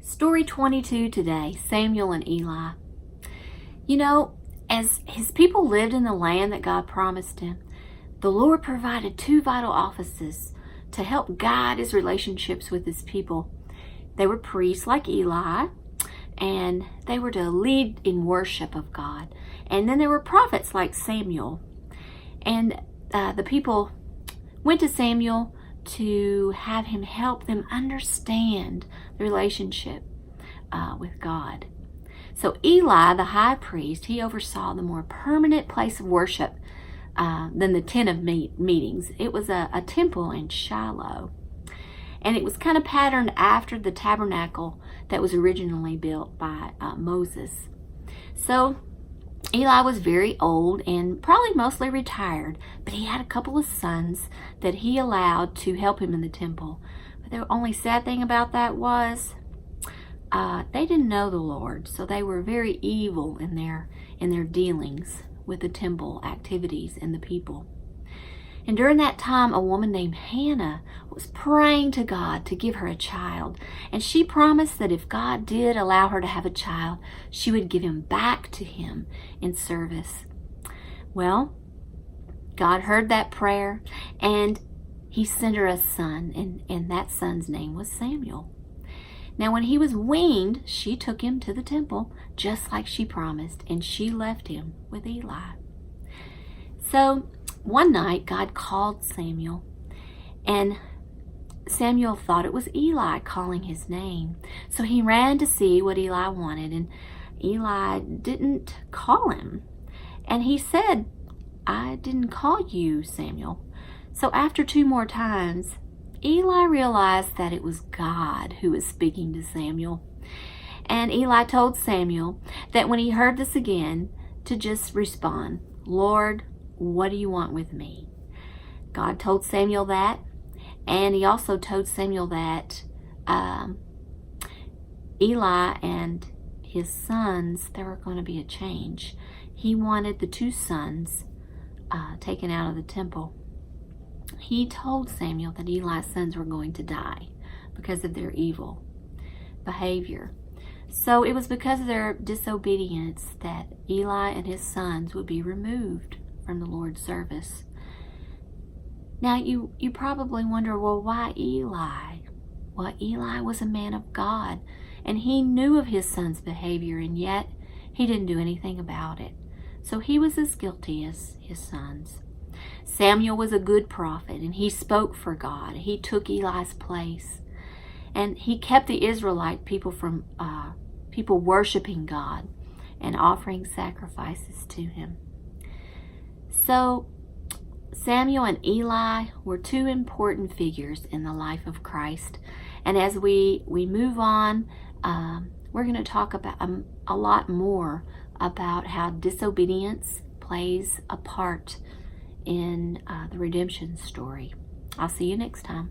Story 22 today, Samuel and Eli. You know, as his people lived in the land that God promised him, the Lord provided two vital offices to help guide his relationships with his people. They were priests like Eli, and they were to lead in worship of God. And then there were prophets like Samuel. And the people went to Samuel to have him help them understand the relationship with God. So Eli, the high priest, he oversaw the more permanent place of worship than the tent of meetings. It was a temple in Shiloh. And it was kind of patterned after the tabernacle that was originally built by Moses. So Eli was very old and probably mostly retired, but he had a couple of sons that he allowed to help him in the temple. But the only sad thing about that was they didn't know the Lord, so they were very evil in their dealings with the temple activities and the people. And during that time, a woman named Hannah was praying to God to give her a child. And she promised that if God did allow her to have a child, she would give him back to him in service. Well, God heard that prayer, and he sent her a son, and that son's name was Samuel. Now, when he was weaned, she took him to the temple, just like she promised, and she left him with Eli. So, one night, God called Samuel, and Samuel thought it was Eli calling his name. So he ran to see what Eli wanted, and Eli didn't call him. And he said, "I didn't call you, Samuel." So after two more times, Eli realized that it was God who was speaking to Samuel. And Eli told Samuel that when he heard this again, to just respond, "Lord, what do you want with me?" God told Samuel that, and he also told Samuel that Eli and his sons, there were going to be a change. He wanted the two sons taken out of the temple. He told Samuel that Eli's sons were going to die because of their evil behavior. So it was because of their disobedience that Eli and his sons would be removed from the Lord's service. Now you probably wonder, well, why Eli? Well, Eli was a man of God, and he knew of his son's behavior, and yet he didn't do anything about it. So he was as guilty as his sons. Samuel was a good prophet, and he spoke for God. He took Eli's place, and he kept the Israelite people from people worshiping God and offering sacrifices to him. So Samuel and Eli were two important figures in the life of Christ. And as we move on, we're going to talk about a lot more about how disobedience plays a part in the redemption story. I'll see you next time.